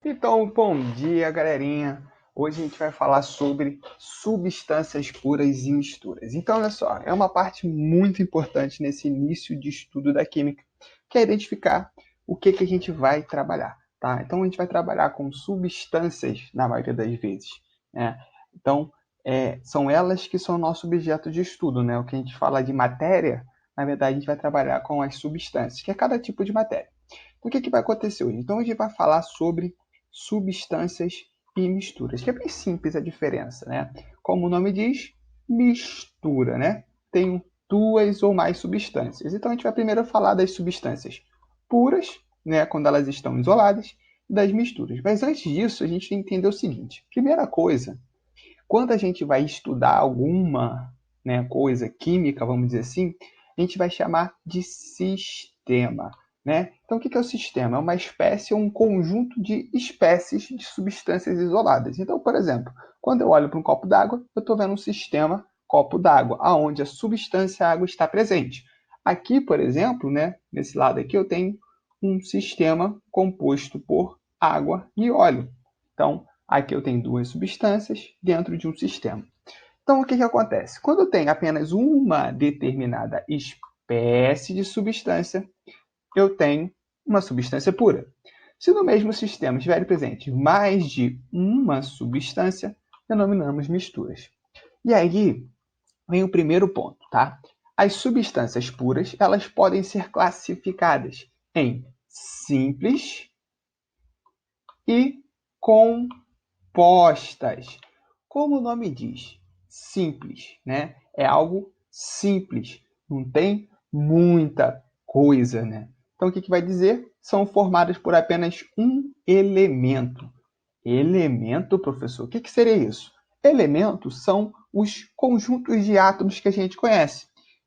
Então, bom dia, galerinha. Hoje a gente vai falar sobre substâncias puras e misturas. Então, olha só, é uma parte muito importante nesse início de estudo da química, que é identificar o que a gente vai trabalhar, tá? Então, a gente vai trabalhar com substâncias na maioria das vezes, né? Então, são elas que são o nosso objeto de estudo, né? O que a gente fala de matéria, na verdade, a gente vai trabalhar com as substâncias, que é cada tipo de matéria. Então, o que vai acontecer hoje? Então, hoje a gente vai falar sobre substâncias e misturas, que é bem simples a diferença, né? Como o nome diz, mistura, né? Tenho duas ou mais substâncias. Então a gente vai primeiro falar das substâncias puras, né, quando elas estão isoladas, e das misturas. Mas antes disso, a gente tem que entender o seguinte: primeira coisa, quando a gente vai estudar alguma, né, coisa química, vamos dizer assim, a gente vai chamar de sistema. Né? Então, o que é o sistema? É uma espécie ou um conjunto de espécies de substâncias isoladas. Então, por exemplo, quando eu olho para um copo d'água, eu estou vendo um sistema copo d'água, onde a substância água está presente. Aqui, por exemplo, né, nesse lado aqui, eu tenho um sistema composto por água e óleo. Então, aqui eu tenho duas substâncias dentro de um sistema. Então, o que acontece? Quando eu tenho apenas uma determinada espécie de substância, eu tenho uma substância pura. Se no mesmo sistema estiver presente mais de uma substância, denominamos misturas. E aí vem o primeiro ponto, tá? As substâncias puras, elas podem ser classificadas em simples e compostas. Como o nome diz, simples, né? É algo simples, não tem muita coisa, né? Então o que vai dizer? São formadas por apenas um elemento. Elemento, professor? O que seria isso? Elementos são os conjuntos de átomos que a gente conhece,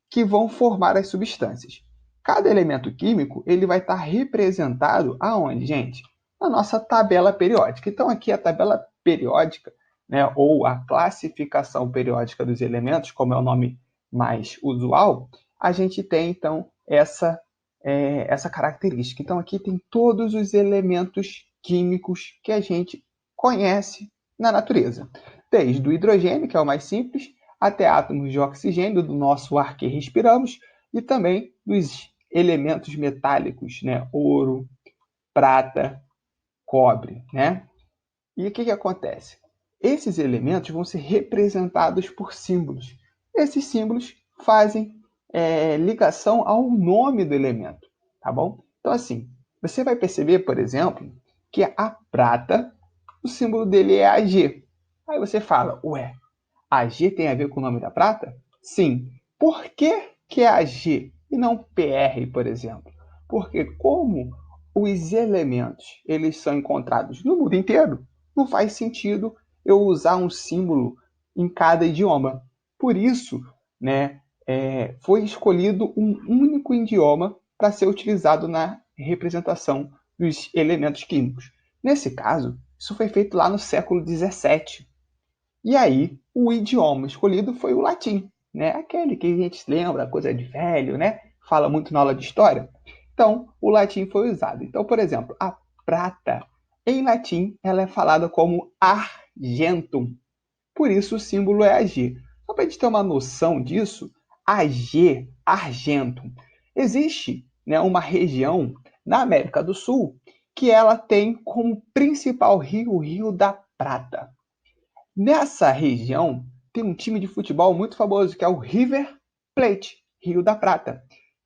que vão formar as substâncias. Cada elemento químico ele vai estar representado aonde, gente? Na nossa tabela periódica. Então, aqui a tabela periódica, né, ou a classificação periódica dos elementos, como é o nome mais usual, a gente tem, então, essa característica. Então, aqui tem todos os elementos químicos que a gente conhece na natureza. Desde o hidrogênio, que é o mais simples, até átomos de oxigênio do nosso ar que respiramos, e também dos elementos metálicos, né? Ouro, prata, cobre, né? E o que acontece? Esses elementos vão ser representados por símbolos. Esses símbolos fazem ligação ao nome do elemento, tá bom? Então, assim, você vai perceber, por exemplo, que a prata, o símbolo dele é AG. Aí você fala, ué, AG tem a ver com o nome da prata? Sim. Por que é AG e não PR, por exemplo? Porque como os elementos eles são encontrados no mundo inteiro, não faz sentido eu usar um símbolo em cada idioma. Por isso, né, foi escolhido um único idioma para ser utilizado na representação dos elementos químicos. Nesse caso, isso foi feito lá no século XVII. E aí, o idioma escolhido foi o latim, né? Aquele que a gente lembra, coisa de velho, né? Fala muito na aula de história. Então, o latim foi usado. Então, por exemplo, a prata, em latim, ela é falada como argentum. Por isso, o símbolo é Ag. Só para a gente ter uma noção disso, Ag, argentum. Existe, né, uma região na América do Sul que ela tem como principal rio o Rio da Prata. Nessa região tem um time de futebol muito famoso que é o River Plate, Rio da Prata.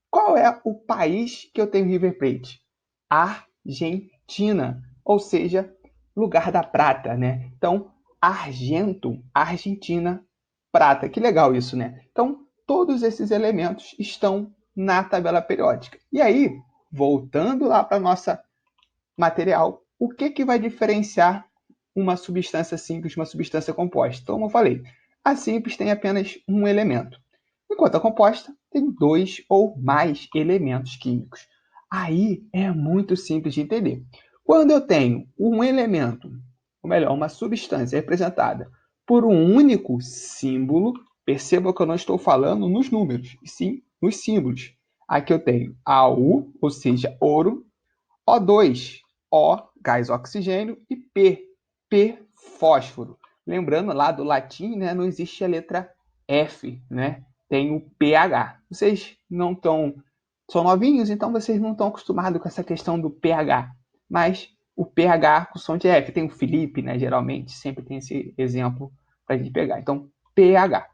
Qual é o país que eu tenho River Plate? Argentina, ou seja, lugar da prata, né? Então, argento, Argentina, prata. Que legal isso, né? Então, todos esses elementos estão na tabela periódica. E aí, voltando lá para nossa material, o que vai diferenciar uma substância simples de uma substância composta? Então, como eu falei, a simples tem apenas um elemento, enquanto a composta tem dois ou mais elementos químicos. Aí é muito simples de entender. Quando eu tenho um elemento, ou melhor, uma substância representada por um único símbolo, perceba que eu não estou falando nos números, e sim nos símbolos. Aqui eu tenho AU, ou seja, ouro, O2, O gás oxigênio, e P, fósforo. Lembrando lá do latim, né, não existe a letra F, né? Tem o pH. Vocês não são novinhos, então vocês não estão acostumados com essa questão do pH. Mas o pH com som de F. Tem o Felipe, né? Geralmente, sempre tem esse exemplo para a gente pegar. Então, pH.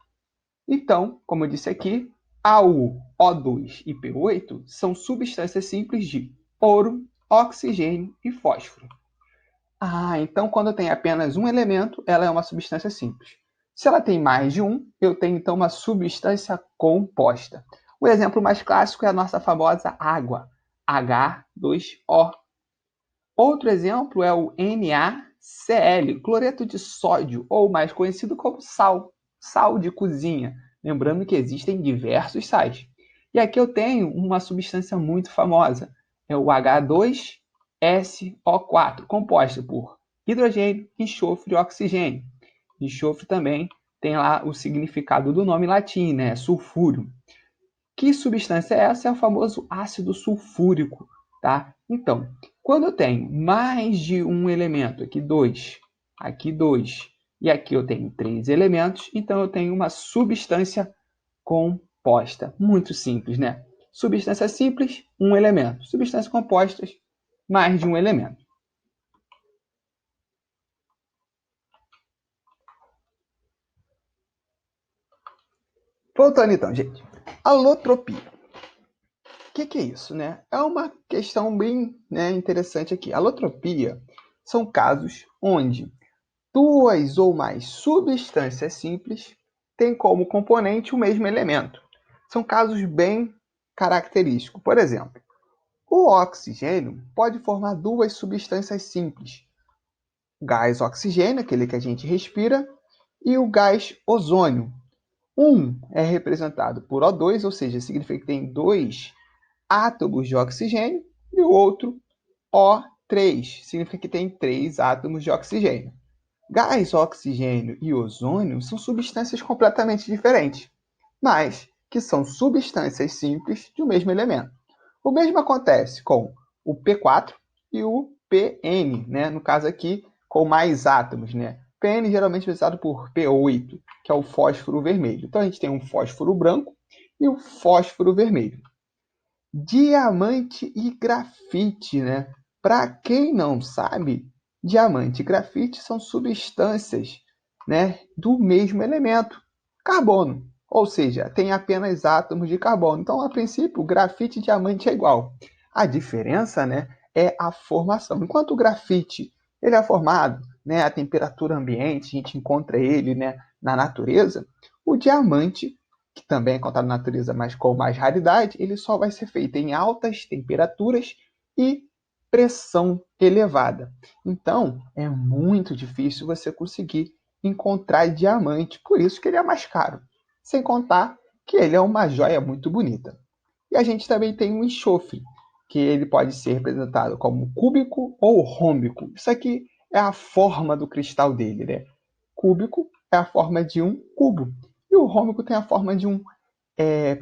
Então, como eu disse aqui, AU, O2 e P8 são substâncias simples de ouro, oxigênio e fósforo. Então quando tem apenas um elemento, ela é uma substância simples. Se ela tem mais de um, eu tenho então uma substância composta. O exemplo mais clássico é a nossa famosa água, H2O. Outro exemplo é o NaCl, cloreto de sódio, ou mais conhecido como sal, sal de cozinha. Lembrando que existem diversos sais. E aqui eu tenho uma substância muito famosa, é o H2SO4, composta por hidrogênio, enxofre e oxigênio. Enxofre também tem lá o significado do nome latim, né? Sulfúrio. Que substância é essa? É o famoso ácido sulfúrico, tá? Então, quando eu tenho mais de um elemento, aqui dois, e aqui eu tenho 3 elementos, então eu tenho uma substância composta. Muito simples, né? Substância simples, um elemento. Substâncias compostas, mais de um elemento. Voltando então, gente. Alotropia. O que é isso, né? É uma questão bem, né, interessante aqui. Alotropia são casos onde duas ou mais substâncias simples têm como componente o mesmo elemento. São casos bem característicos. Por exemplo, o oxigênio pode formar duas substâncias simples. O gás oxigênio, aquele que a gente respira, e o gás ozônio. Um é representado por O2, ou seja, significa que tem dois átomos de oxigênio, e o outro O3, significa que tem 3 átomos de oxigênio. Gás, oxigênio e ozônio são substâncias completamente diferentes, mas que são substâncias simples de um mesmo elemento. O mesmo acontece com o P4 e o PN, né? No caso aqui, com mais átomos, né? PN geralmente é usado por P8, que é o fósforo vermelho. Então a gente tem um fósforo branco e o fósforo vermelho. Diamante e grafite, né? Para quem não sabe, diamante e grafite são substâncias, né, do mesmo elemento, carbono. Ou seja, tem apenas átomos de carbono. Então, a princípio, grafite e diamante é igual. A diferença, né, é a formação. Enquanto o grafite ele é formado, né, a temperatura ambiente, a gente encontra ele, né, na natureza, o diamante que também é encontrado na natureza, mas com mais raridade, ele só vai ser feito em altas temperaturas e pressão elevada. Então, é muito difícil você conseguir encontrar diamante, por isso que ele é mais caro. Sem contar que ele é uma joia muito bonita. E a gente também tem um enxofre, que ele pode ser representado como cúbico ou rômbico. Isso aqui é a forma do cristal dele, né? Cúbico é a forma de um cubo. E o rômbico tem a forma de um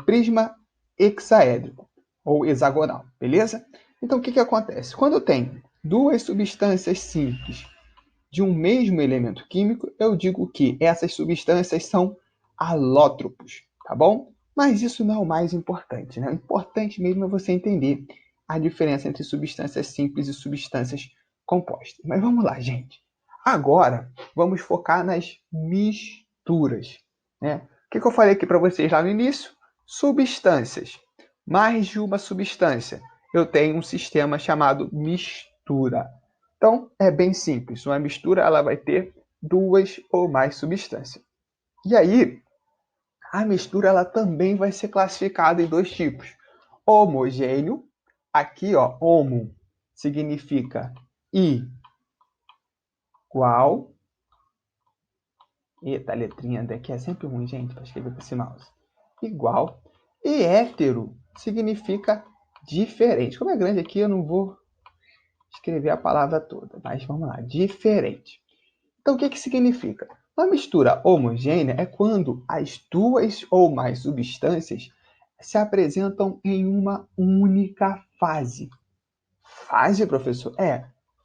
prisma hexaédrico ou hexagonal, beleza? Então, o que acontece? Quando eu tenho duas substâncias simples de um mesmo elemento químico, eu digo que essas substâncias são alótropos, tá bom? Mas isso não é o mais importante, né? O importante mesmo é você entender a diferença entre substâncias simples e substâncias compostas. Mas vamos lá, gente. Agora, vamos focar nas misturas, né? O que eu falei aqui para vocês lá no início? Substâncias. Mais de uma substância. Eu tenho um sistema chamado mistura. Então, é bem simples. Uma mistura ela vai ter duas ou mais substâncias. E aí, a mistura ela também vai ser classificada em dois tipos. Homogêneo, aqui ó, homo significa igual. Eita, a letrinha daqui é sempre ruim, gente, para escrever com esse mouse. Igual. E hétero significa diferente. Como é grande aqui, eu não vou escrever a palavra toda, mas vamos lá, diferente. Então, o que significa? Uma mistura homogênea é quando as duas ou mais substâncias se apresentam em uma única fase. Fase, professor?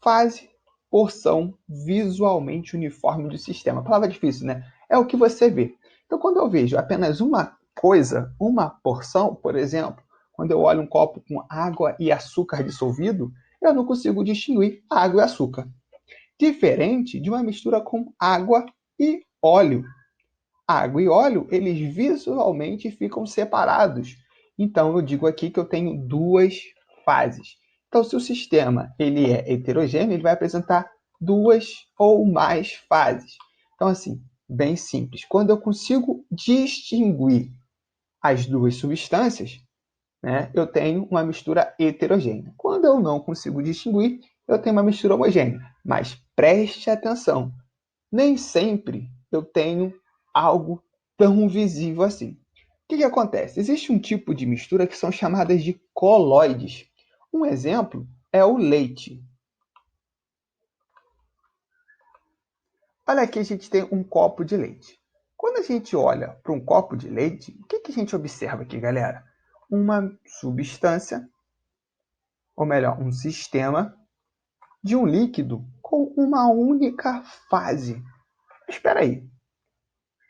fase, porção visualmente uniforme do sistema. Palavra difícil, né? É o que você vê. Então, quando eu vejo apenas uma coisa, uma porção, por exemplo, quando eu olho um copo com água e açúcar dissolvido, eu não consigo distinguir água e açúcar. Diferente de uma mistura com água e óleo. Água e óleo, eles visualmente ficam separados. Então, eu digo aqui que eu tenho duas fases. Então, se o sistema ele é heterogêneo, ele vai apresentar duas ou mais fases. Então, assim, bem simples. Quando eu consigo distinguir as duas substâncias, né, eu tenho uma mistura heterogênea. Quando eu não consigo distinguir, eu tenho uma mistura homogênea. Mas preste atenção, nem sempre eu tenho algo tão visível assim. O que acontece? Existe um tipo de mistura que são chamadas de coloides. Um exemplo é o leite. Olha aqui, a gente tem um copo de leite. Quando a gente olha para um copo de leite, o que a gente observa aqui, galera? Uma substância, ou melhor, um sistema de um líquido com uma única fase. Mas espera aí,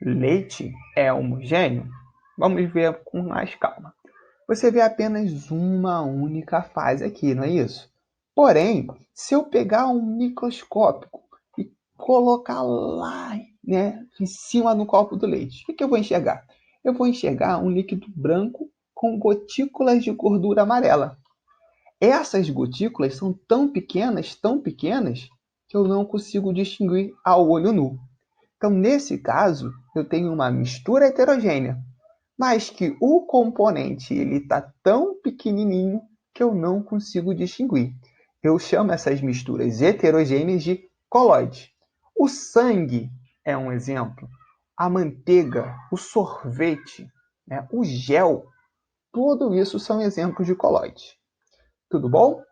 leite é homogêneo? Vamos ver com mais calma. Você vê apenas uma única fase aqui, não é isso? Porém, se eu pegar um microscópio e colocar lá, né, em cima no copo do leite, o que eu vou enxergar? Eu vou enxergar um líquido branco com gotículas de gordura amarela. Essas gotículas são tão pequenas, que eu não consigo distinguir ao olho nu. Então, nesse caso, eu tenho uma mistura heterogênea, mas que o componente ele está tão pequenininho que eu não consigo distinguir. Eu chamo essas misturas heterogêneas de coloides. O sangue é um exemplo. A manteiga, o sorvete, né, o gel, tudo isso são exemplos de coloides. Tudo bom?